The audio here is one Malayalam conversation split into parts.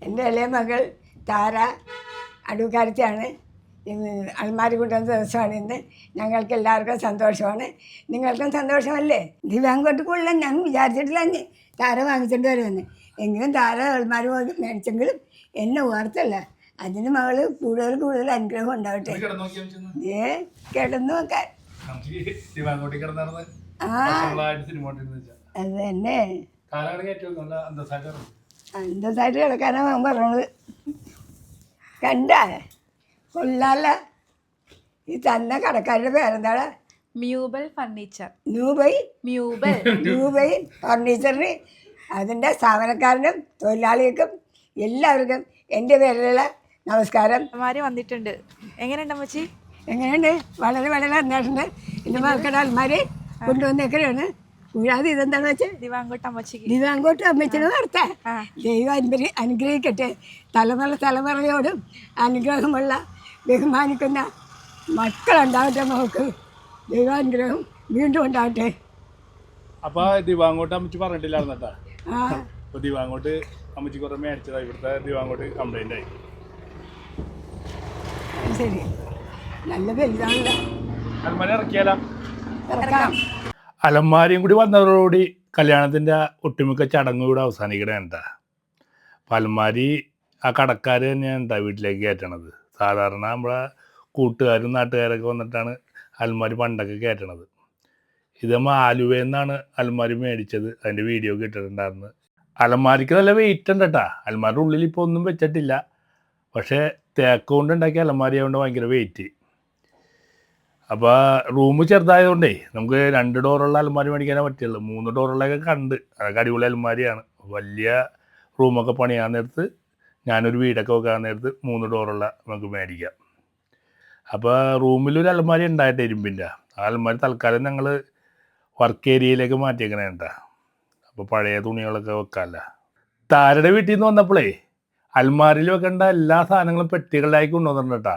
എൻ്റെ ഇളയ മകൾ താര അടുക്കാരത്തിയാണ്. അൽമാരി കൊണ്ടുവന്ന ദിവസമാണ് ഇന്ന്. ഞങ്ങൾക്ക് എല്ലാവർക്കും സന്തോഷമാണ്. നിങ്ങൾക്കും സന്തോഷമല്ലേ? ദിവ്യാങ്കോട്ട് കൂടുതൽ ഞാൻ വിചാരിച്ചിട്ടില്ല താര വാങ്ങിച്ചിട്ട് വരുമെന്ന്. എങ്കിലും താര അൽമാരി മേടിച്ചെങ്കിലും എന്നെ ഓർത്തല്ല. അതിന് മകൾ കൂടുതൽ അനുഗ്രഹം ഉണ്ടാവട്ടെ. കിടന്നു നോക്കാൻ അത് തന്നെ അന്തസ്സായിട്ട് കിടക്കാനാണ് പറഞ്ഞത്. കണ്ട കൊള്ളാല. ഈ തന്നെ കടക്കാരുടെ പേരെന്താടാ? മ്യൂബൽ ഫർണിച്ചർ. മ്യൂബൈ ഫർണിച്ചറിന് അതിൻ്റെ സ്ഥാപനക്കാരനും തൊഴിലാളികൾക്കും എല്ലാവർക്കും എൻ്റെ പേരിലുള്ള നമസ്കാരം. അൽമാരി വന്നിട്ടുണ്ട്. എങ്ങനെയുണ്ട് അമ്മച്ചി? എങ്ങനെയുണ്ട്? വളരെ നന്നായിട്ടുണ്ട്. എൻ്റെ മക്കളുടെ അൽമാരി കൊണ്ടുവന്നേക്കലാണ്. കൂടാതെ ഇതെന്താണെന്ന് വെച്ചാൽ ദിവ്യാങ്കോട്ട് അമ്മച്ചിനെ നടത്താൻ ദൈവം അനുഗ്രഹിക്കട്ടെ. തലമുറയോടും അനുഗ്രഹമുള്ള ബഹുമാനിക്കുന്ന മക്കളുണ്ടാവട്ടെ. നമുക്ക് ദൈവാനുഗ്രഹം വീണ്ടും ഉണ്ടാവട്ടെ. അപ്പൊ ദിവ്യാങ്കോട്ട് അമ്മച്ചി പറഞ്ഞിട്ടില്ലായിരുന്നു കേട്ടാ. അപ്പൊ ദിവ്യാങ്കോട്ട് അമ്മച്ചി കുറെ മേടിച്ചതാ. ഇവിടുത്തെ ദിവ്യാങ്കോട്ട് കംപ്ലൈന്റ് ആയി. ശരി, നല്ല വലുതാണല്ലോ. അലമാരി ഇറക്കിയാലോ? ഇറക്കാം. അലമാരിയും കൂടി വന്നതോടുകൂടി കല്യാണത്തിൻ്റെ ഒട്ടുമിക്ക ചടങ്ങ് കൂടെ അവസാനിക്കണേ എന്താ. അപ്പം അലമാരി ആ കടക്കാർ തന്നെയാണ് എന്താ വീട്ടിലേക്ക് കയറ്റണത്. സാധാരണ നമ്മളെ കൂട്ടുകാരും നാട്ടുകാരൊക്കെ വന്നിട്ടാണ് അലമാരി പണ്ടൊക്കെ കയറ്റണത്. ഇത് നമ്മൾ ആലുവയിൽ നിന്നാണ് അലമാരി മേടിച്ചത്. അതിൻ്റെ വീഡിയോ കിട്ടിയിട്ടുണ്ടായിരുന്നു. അലമാരിക്ക് നല്ല വെയിറ്റ് ഉണ്ട് കേട്ടോ. അലമാരിയുടെ ഉള്ളിൽ ഇപ്പോൾ ഒന്നും വെച്ചിട്ടില്ല. പക്ഷേ തേക്ക് കൊണ്ട് ഉണ്ടാക്കിയ അലമാരി ആയതുകൊണ്ട് ഭയങ്കര വെയിറ്റ്. അപ്പോൾ റൂം ചെറുതായതുകൊണ്ടേ നമുക്ക് 2 ഡോറുള്ള അലമാരി മേടിക്കാനേ പറ്റുള്ളൂ. 3 ഡോറുള്ളതൊക്കെ കണ്ട്. അതൊക്കെ അടിപൊളി അലമാരിയാണ്. വലിയ റൂമൊക്കെ പണിയാൻ നേരത്ത്, ഞാനൊരു വീടൊക്കെ വെക്കാൻ നേരത്ത് 3 ഡോറുള്ള നമുക്ക് മേടിക്കാം. അപ്പോൾ റൂമിലൊരു അലമാരി ഉണ്ടായിട്ട് ഇരുമ്പിൻ്റെ. ആ അലമാരി തൽക്കാലം ഞങ്ങൾ വർക്ക് ഏരിയയിലേക്ക് മാറ്റിയേക്കണേ കേട്ടോ. അപ്പോൾ പഴയ തുണികളൊക്കെ വെക്കാമല്ല. താരയുടെ വീട്ടിൽ നിന്ന് വന്നപ്പോഴേ അലമാരിയിൽ വെക്കേണ്ട എല്ലാ സാധനങ്ങളും പെട്ടികളിലായി കൊണ്ടുവന്നിട്ടുണ്ട് കേട്ടോ.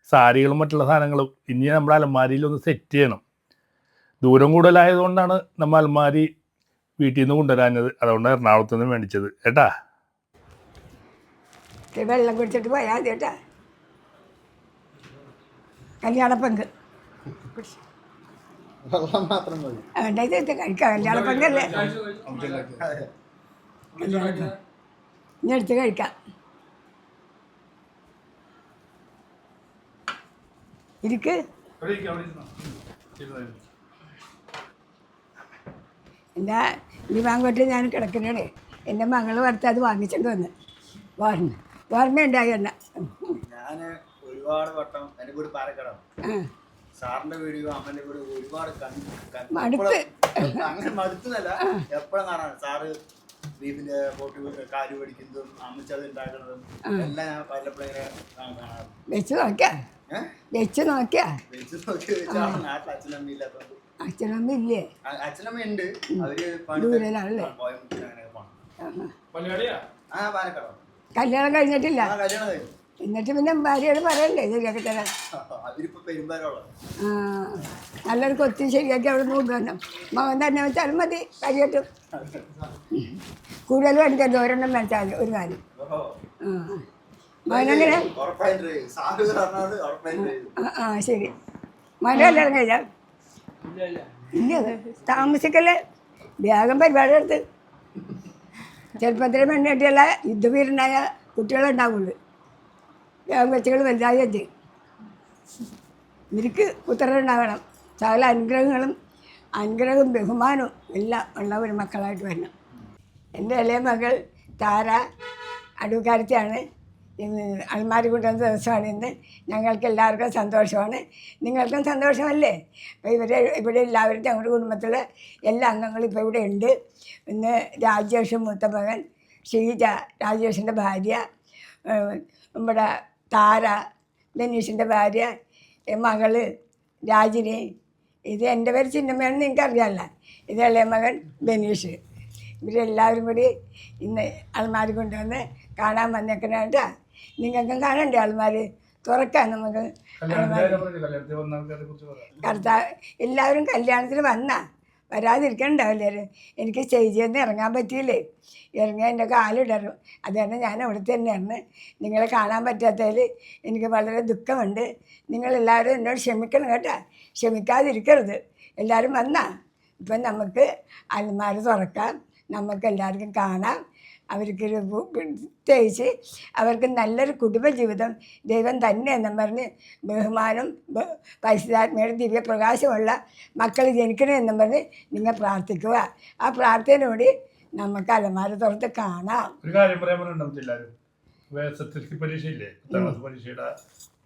സാരികളും മറ്റുള്ള സാധനങ്ങളും ഇനി നമ്മുടെ അലമാരിയിൽ ഒന്ന് സെറ്റ് ചെയ്യണം. ദൂരം കൂടുതലായതുകൊണ്ടാണ് നമ്മൾ അലമാരി വീട്ടിൽ നിന്ന് കൊണ്ടുവരാഞ്ഞത്. അതുകൊണ്ട് എറണാകുളത്ത് നിന്ന് മേടിച്ചത് കേട്ടാ. വെള്ളം കുടിച്ചിട്ട് പോയാൽ മതി കേട്ടാ. കല്യാണപ്പങ്ക് കഴിക്കാം. കല്യാണപ്പങ്കല്ലേ ഇനി എടുത്ത് കഴിക്കാം. ഇരിക്ക്. എൻ്റെ ദിവ്യാങ്കോട്ട് ഞാൻ കിടക്കുന്നേ. എൻ്റെ മകൾ വറുത്ത് അത് വാങ്ങിച്ചിട്ട് വന്ന് ഓർമ്മയുണ്ടായി എന്നെ. ഞാൻ ഒരുപാട് വട്ടം എൻ്റെ കൂടെ പാലക്കാട് സാറിന്റെ വീഡിയോ അമ്മന്റെ വീഡിയോ ഒരുപാട് അങ്ങനെ മടുത്തുന്നല്ല, എപ്പോഴും കാണാൻ സാറ് ബീഫിന്റെ പോട്ട് കാല് പഠിക്കുന്നതും അമ്മച്ചത് ഉണ്ടാക്കുന്നതും എല്ലാം ഞാൻ പലപ്പോഴും കാണാറുണ്ട്. വെച്ച് നോക്കിയാ അച്ഛനമ്മ ഇല്ലാത്തത്. അച്ഛനമ്മ ഇല്ലേ? അച്ഛനമ്മ ഉണ്ട്. അവര് ദൂരല്ലേ? പാലക്കാടോ? കല്യാണം കഴിഞ്ഞിട്ടില്ല. കല്യാണം കഴിഞ്ഞു. എന്നിട്ട് പിന്നെ ഭാര്യയോട് പറയണ്ടേ ശരിയാക്കി തരാൻ. നല്ലൊരു കൊത്തി ശരിയാക്കി അവിടെ നിന്ന് കൊണ്ടുവരണം. മകൻ തന്നെ വെച്ചാലും മതി. കരിയട്ടും കൂടുതൽ മേടിക്കാൻ ഒരെണ്ണം മേടിച്ചാൽ മതി. ഒരു കാര്യം മകനെങ്ങനെ? ശരി. മകൻ്റെ കല്യാണം കഴിഞ്ഞാൽ ഇല്ല താമസിക്കല്ലേ. വേഗം പരിപാടി എടുത്ത് ചെറുപ്പത്തിൽ പെണ്ണെട്ടിയല്ല യുദ്ധവീരനായ കുട്ടികളുണ്ടാവുള്ളൂ. വെച്ചുകൾ വലുതായി വെച്ച് ഇവർക്ക് പുത്രരുണ്ടാകണം. സകല അനുഗ്രഹവും ബഹുമാനവും എല്ലാം ഉള്ള ഒരു മക്കളായിട്ട് വരണം. എൻ്റെ ഇളയ മകൾ താര അടുക്കാരത്തിയാണ്. അൽമാരി കൊണ്ടുവന്ന ദിവസമാണ് ഇന്ന്. ഞങ്ങൾക്ക് എല്ലാവർക്കും സന്തോഷമാണ്. നിങ്ങൾക്കും സന്തോഷമല്ലേ? അപ്പോൾ ഇവിടെ എല്ലാവരും ഞങ്ങളുടെ കുടുംബത്തിലെ എല്ലാ അംഗങ്ങളും ഇപ്പോൾ ഇവിടെ ഉണ്ട്. ഇന്ന് രാജേഷ് മൂത്ത മകൻ, ഷീജ രാജേഷിൻ്റെ ഭാര്യ, നമ്മുടെ താര ബെനീഷിൻ്റെ ഭാര്യ, മകള് രാജിനി. ഇത് എൻ്റെ പേര് ചിന്നമ്മയാണെന്ന് നിങ്ങൾക്കറിയാമല്ല. ഇത് ഇളയ മകൻ ബെനീഷ്. ഇവരെല്ലാവരും കൂടി ഇന്ന് അൽമാരി കൊണ്ടുവന്ന് കാണാൻ വന്നേക്കണേട്ടാ. നിങ്ങൾക്കും കാണണ്ടേ അൽമാരി? തുറക്കാം നമുക്ക്. എല്ലാവരും കല്യാണത്തിന് വന്നാൽ വരാതിരിക്കണ്ടാവില്ലേ? എനിക്ക് സ്റ്റേജിൽ നിന്ന് ഇറങ്ങാൻ പറ്റിയില്ലേ, ഇറങ്ങിയാൽ എൻ്റെ കാലിടറും. അതുകൊണ്ട് ഞാൻ അവിടെ തന്നെയാണ്. നിങ്ങളെ കാണാൻ പറ്റാത്തതിൽ എനിക്ക് വളരെ ദുഃഖമുണ്ട്. നിങ്ങളെല്ലാവരും എന്നോട് ക്ഷമിക്കണം കേട്ടോ, ക്ഷമിക്കാതിരിക്കരുത്. എല്ലാവരും വന്നാ ഇപ്പം നമുക്ക് അലമാര തുറക്കാം, നമുക്ക് എല്ലാവർക്കും കാണാം. അവർക്കൊരു പ്രത്യേകിച്ച് അവർക്ക് നല്ലൊരു കുടുംബജീവിതം ദൈവം തന്നെ എന്നും പറഞ്ഞ് ബഹുമാനം പരിശുദ്ധാത്മയുടെ ദിവ്യപ്രകാശമുള്ള മക്കൾ ജനിക്കണമെന്നും പറഞ്ഞ് നിങ്ങൾ പ്രാർത്ഥിക്കുക. ആ പ്രാർത്ഥനയോടെ നമുക്ക് അലമാര തുറത്ത് കാണാം. ഒരു കാര്യം പറയാൻ പറഞ്ഞിട്ടുണ്ടാവും എല്ലാവരും. SSLC പരീക്ഷയില്ലേ, 10ാം ക്ലാസ് പരീക്ഷയുടെ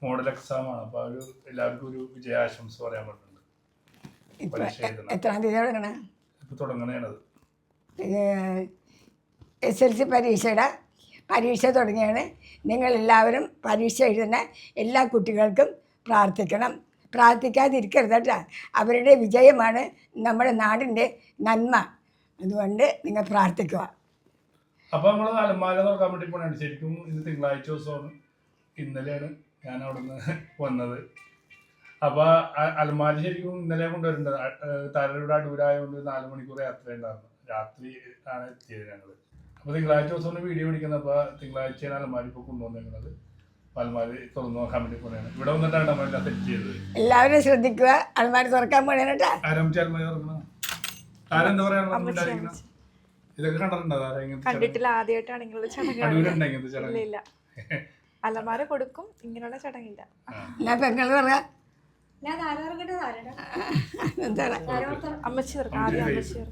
മോഡൽ എക്സാം ആണ്. അപ്പോൾ അവർ എല്ലാവർക്കും ഒരു വിജയാശംസ പറയാൻ പറഞ്ഞിട്ടുണ്ട്. എത്രാം തീയതി തുടങ്ങണേ? ഇപ്പോൾ തുടങ്ങണേണത്. SSLC പരീക്ഷ തുടങ്ങിയാണ്. നിങ്ങളെല്ലാവരും പരീക്ഷ എഴുതുന്ന എല്ലാ കുട്ടികൾക്കും പ്രാർത്ഥിക്കണം, പ്രാർത്ഥിക്കാതിരിക്കരുത് കേട്ടോ. അവരുടെ വിജയമാണ് നമ്മുടെ നാടിൻ്റെ നന്മ. അതുകൊണ്ട് നിങ്ങൾ പ്രാർത്ഥിക്കുക. അപ്പോൾ നമ്മൾ അലമാര തുറക്കാൻ വേണ്ടി പോകണം. ശരിക്കും ഇന്ന് തിങ്കളാഴ്ച ദിവസമാണ്. ഇന്നലെയാണ് ഞാൻ അവിടെ നിന്ന് വന്നത്. അപ്പോൾ അലമാര ശരിക്കും ഇന്നലെ കൊണ്ടുവരേണ്ടത്. താരയുടെ അടൂരായതുകൊണ്ട് 4 മണിക്കൂർ യാത്ര ഉണ്ടായിരുന്നു. രാത്രി ആണ് എത്തിയത് ഞങ്ങൾ. അപ്പോൾ തിങ്കളാഴ്ച ദിവസം വീഡിയോ പിടിക്കുന്നത്. അപ്പോൾ തിങ്കളാഴ്ചയാണ് അലമാരി ഇപ്പോൾ കൊണ്ടുവന്നിരിക്കുന്നത്. അലമാരി തുറന്നു നോക്കാൻ വേണ്ടി പോലെയാണ്. ഇവിടെ വന്നിട്ടാണ് നമ്മളെല്ലാം സെറ്റ് ചെയ്തത്. എല്ലാവരും ശ്രദ്ധിക്കുക, അലമാരി തുറക്കാൻ പോണേ കേട്ടോ. ആരംഭിച്ച അലമാരി തുറക്കണം. ആരെന്താ പറയാ, ഇതൊക്കെ കണ്ടിട്ടില്ല, ആദ്യമായിട്ടാണ് ഇങ്ങനെയുള്ള ചടങ്ങ്. ഇല്ല, അലമാര കൊടുക്കും, ഇങ്ങനെയുള്ള ചടങ്ങില്ല. ഞാൻ പെങ്ങൾ പറയാ, എന്താണ് അമ്മച്ചി തുറക്കാം. ആദ്യം അമ്മച്ചി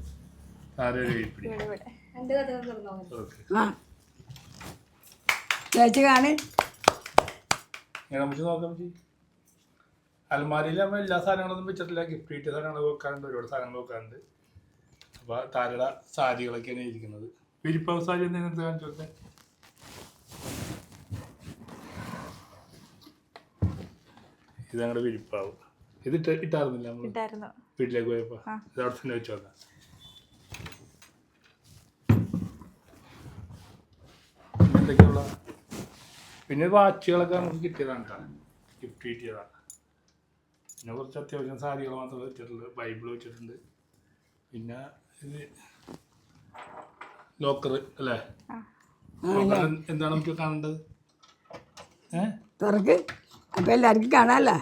ചേച്ചി കാണി. അലമാരിയിൽ നമ്മൾ എല്ലാ സാധനങ്ങളൊന്നും വെച്ചിട്ടില്ല. ഗിഫ്റ്റ് കിട്ടിയ സാധനങ്ങൾ വെക്കാറുണ്ട്, ഒരുപാട് സാധനങ്ങൾ വെക്കാറുണ്ട്. അപ്പോൾ താരയുടെ സാരികളൊക്കെയാണ് ഇരിക്കുന്നത്. വിരിപ്പാവ് സാരി എന്തെങ്കിലും കാണിച്ചോട്ടെ. ഇത് ഞങ്ങളുടെ വിരിപ്പാവ്. ഇത് ഇട്ടായിരുന്നില്ല നമ്മൾ വീട്ടിലേക്ക് പോയപ്പോൾ. ഇത് അവിടെ തന്നെ വെച്ച് നോക്കാം. എന്തൊക്കെയുള്ള പിന്നെ വാച്ചുകളൊക്കെ നമുക്ക് കിട്ടിയതാണ് കേട്ടോ, ഗിഫ്റ്റ് കിട്ടിയതാണ്. പിന്നെ കുറച്ച് അത്യാവശ്യം സാരികൾ മാത്രം വെച്ചിട്ടുണ്ട്. ബൈബിൾ വെച്ചിട്ടുണ്ട്. പിന്നെ ഇത് ലോക്കർ അല്ലേ? എന്താണ് നമുക്ക് കാണേണ്ടത്? തുറക്ക്, അപ്പൊ എല്ലാവർക്കും കാണാമല്ലോ.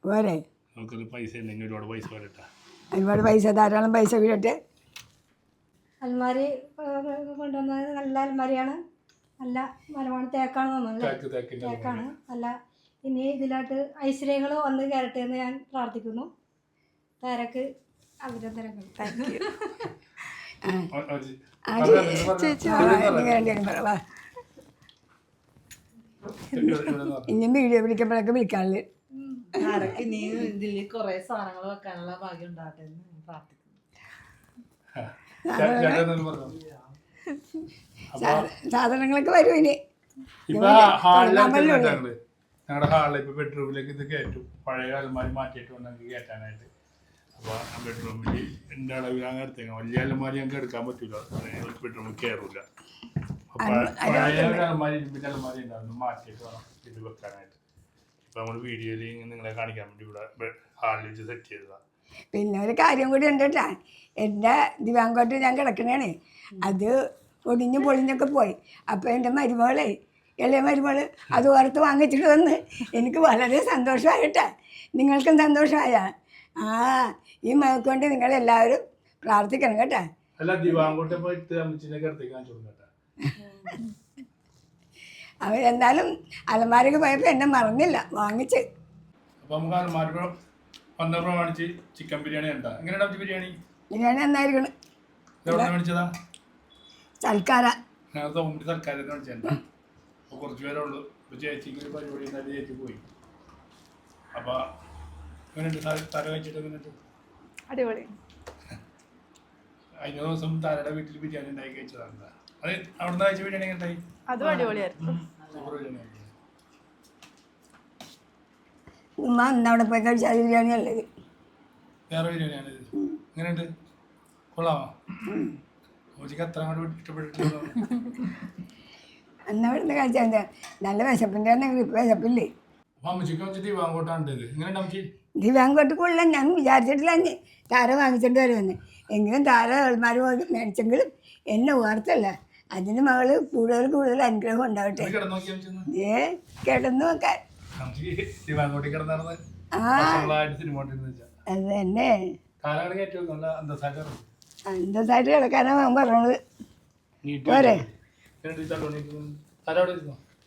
പോരെ, ലോക്കറിൽ പൈസ ഉണ്ടെങ്കിൽ ഒരുപാട് പൈസ വരട്ടെ. ഒരുപാട് പൈസ, ധാരാളം പൈസ വീഴട്ടെ. അലമാരി കൊണ്ടുവന്നത് നല്ല അലമാരിയാണ്, നല്ല മരമാണ്, തേക്കാണ് തോന്നുന്നത്. തേക്കാണ് നല്ല. ഇനി ഇതിലോട്ട് ഐശ്വര്യങ്ങൾ വന്ന് കയറട്ടെ എന്ന് ഞാൻ പ്രാർത്ഥിക്കുന്നു. തേരക്ക് അഭിനന്ദനങ്ങൾ. ഇനിയും വീഡിയോ പിടിക്കുമ്പോഴൊക്കെ വിളിക്കാനുള്ളത്. ഇതിൽ കുറെ സാധനങ്ങൾ വെക്കാനുള്ള ഭാഗ്യം ഉണ്ടാകട്ടെ എന്ന് പ്രാർത്ഥിക്കുന്നു. സാധനങ്ങളൊക്കെ വരും ഇനി. ഞങ്ങളുടെ ഹാളിൽ ഇപ്പൊ ബെഡ്റൂമിലേക്ക് ഇത് കയറ്റും. പഴയ അലമാരി മാറ്റിയിട്ട് വേണമെങ്കിൽ കയറ്റാനായിട്ട്. അപ്പോൾ ആ ബെഡ്റൂമിൽ എൻ്റെ അളവിൽ അങ്ങനെ എടുത്തേക്കാം. വലിയ അലമാരി ഞങ്ങൾക്ക് എടുക്കാൻ പറ്റൂല, ബെഡ്റൂമിൽ കയറൂല. പഴയ അലമാരി, ഇരുമ്പിൻ്റെ അലമാരി ഉണ്ടായിരുന്നു, മാറ്റിയിട്ട് വേണം ഇത് വെക്കാനായിട്ട്. ഇപ്പം നമ്മൾ വീഡിയോയിൽ നിങ്ങളെ കാണിക്കാൻ വേണ്ടി ഇവിടെ ഹാളിൽ വെച്ച് സെറ്റ് ചെയ്തതാണ്. പിന്നെ ഒരു കാര്യം കൂടി ഉണ്ട് കേട്ടോ. എൻ്റെ ദിവാങ്കോട്ട് ഞാൻ കിടക്കണേണ്, അത് പൊടിഞ്ഞൊക്കെ പോയി. അപ്പോൾ എൻ്റെ മരുമകളെ, ഇളയ മരുമകൾ അത് ഓർത്ത് വാങ്ങിച്ചിട്ട് വന്ന് എനിക്ക് വളരെ സന്തോഷമായിട്ടാ. നിങ്ങൾക്കും സന്തോഷമായ? ആ, ഈ മകക്കൊണ്ട് നിങ്ങളെല്ലാവരും പ്രാർത്ഥിക്കണം കേട്ടോ. എന്നാലും അലമാരക്ക് പോയപ്പോൾ എന്നെ മറന്നില്ല, വാങ്ങിച്ച്. ചിക്കൻ ബിരിയാണി ബിരിയാണി നന്നായിരിക്കണം. സൽക്കാര കുറച്ച് പേരേ ഉള്ളൂ. ചേച്ചിക്ക് ഒരു പരിപാടി ഉണ്ടായിട്ട് ചേച്ചി പോയി. അപ്പോൾ എങ്ങനെയുണ്ട് തര കഴിച്ചിട്ട്? എങ്ങനെയുണ്ട്? അടിപൊളി. കഴിഞ്ഞ ദിവസം താരയുടെ വീട്ടിൽ ബിരിയാണി ഉണ്ടാക്കി കഴിച്ചതാണ്. അത് അവിടെ നിന്ന് കഴിച്ച ബിരിയാണി എങ്ങനെ ഉണ്ടായി? അതും അടിപൊളിയായിരുന്നു. സൂപ്പർ ബിരിയാണി ആയിരുന്നു. ഉമ്മ ഇന്ന് അവിടെ പോയി കഴിച്ച ബിരിയാണി അല്ലേ? വേറെ ബിരിയാണിയാണ് ഇത്. എങ്ങനെയുണ്ട്? കൊള്ളാമോ? അമ്മച്ചിക്ക് അത്ര അങ്ങോട്ട് ഇഷ്ടപ്പെട്ടിട്ടില്ല. എന്നാ ഇവിടുന്ന് കഴിച്ചാൽ നല്ല വിശപ്പിൻ്റെ വിശപ്പില്ലേ? അമ്മച്ചിക്ക് ദിവാങ്കോട്ടാണ് ഇത്. എങ്ങനെയുണ്ട് അമ്മച്ചി? ദിവ്യാങ്കോട്ടക്കുള്ള ഞാൻ വിചാരിച്ചിട്ടില്ല ഞാൻ താര വാങ്ങിച്ചിട്ട് വരുമെന്ന്. എങ്കിലും താര അൾമാർ മേടിച്ചെങ്കിലും എന്നെ ഓർത്തല്ല. അതിന് മകള് കൂടുതൽ കൂടുതൽ അനുഗ്രഹം ഉണ്ടാവട്ടെ. ഏ കിടന്നു നോക്കാൻ ആ അത് തന്നെ അന്തസ്സായിട്ട് കിടക്കാനാണ് അവൻ പറഞ്ഞത്. പോരെ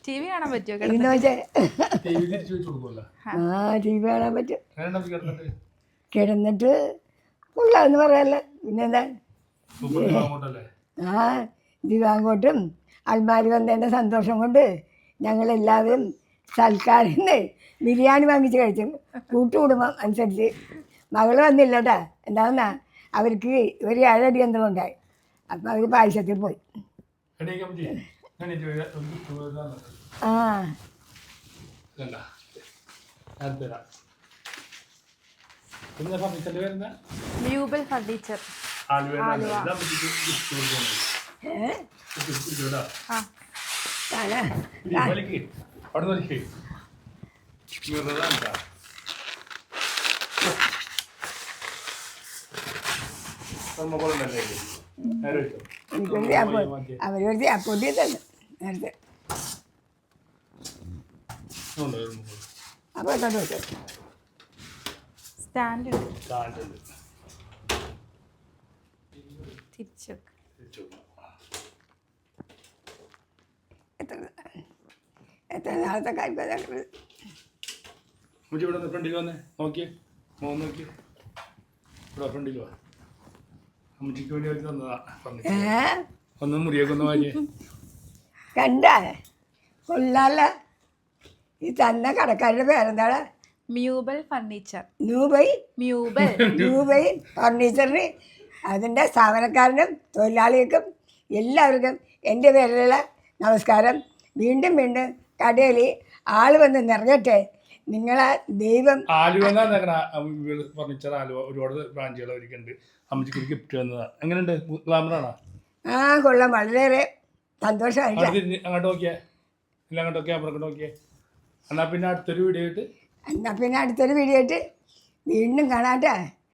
ടി വി കാണാൻ പറ്റുമോ? ഇന്ന് വെച്ചേ ആ ടി വി കാണാൻ പറ്റും. കിടന്നിട്ട് കൊള്ളാമെന്ന് പറയാല്ല. പിന്നെന്താ ആ ദിവ്യാങ്കോട്ടും അൽമാരി വന്നതിൻ്റെ സന്തോഷം കൊണ്ട് ഞങ്ങളെല്ലാവരും സൽക്കാരിന്ന് ബിരിയാണി വാങ്ങിച്ച് കഴിച്ചു. കൂട്ടുകുടുംബം അനുസരിച്ച്. മകൾ വന്നില്ല കേട്ടാ. എന്താണെന്നാ അവർക്ക് ഒരു 7 അടി എന്തെങ്കിലും ഉണ്ടായി. അപ്പം അവർ പായസത്തിൽ പോയി. ആ മ്യൂബൽ ഫർണിച്ചർ ആ അവരൊരു അപ്പൊടി തന്നെ നേരത്തെ. അപ്പോൾ കൊണ്ട് വെച്ചു സ്റ്റാൻഡ് തിരിച്ചു എത്ര നാളത്തെ കാര്യം. ഇവിടെ ഫ്രണ്ടിൽ വന്നേ നോക്കിയേ നോക്കിയേ ഇവിടെ ഫ്രണ്ടിൽ വാ. അമ്മച്ചിക്ക് വേണ്ടി അവർ തന്നതാ ഒന്ന് മുറിയൊക്കെ ഒന്ന് വാങ്ങിയേ. കണ്ട കൊള്ളാല. ഈ തന്ന കടക്കാരുടെ പേരെന്താണ്? മ്യൂബൽ ഫർണിച്ചർ. മ്യൂബൈ ഫർണിച്ചറിന് അതിൻ്റെ സ്ഥാപനക്കാരനും തൊഴിലാളികൾക്കും എല്ലാവർക്കും എൻ്റെ പേരിലുള്ള നമസ്കാരം. വീണ്ടും വീണ്ടും കടയിൽ ആൾ വന്ന് നിറഞ്ഞട്ടെ. നിങ്ങളെ ദൈവം. ആലുവ ഫർണിച്ചർ ആലുവ ഒരുപാട് ബ്രാഞ്ചുകൾ അവർക്കുണ്ട്. അമ്മച്ചിക്ക് ഒരു ഗിഫ്റ്റ് വന്നതാ. എങ്ങനെയുണ്ട്? ഗ്ലാമറാണോ? ആ കൊള്ളാം. വളരെയേറെ സന്തോഷമായി. അങ്ങോട്ട് നോക്കിയേ. ഇല്ല അങ്ങോട്ട് നോക്കിയാൽ അപ്പുറം നോക്കിയേ. എന്നാൽ പിന്നെ അടുത്തൊരു വീഡിയോ ആയിട്ട് വീണ്ടും കാണാട്ടെ.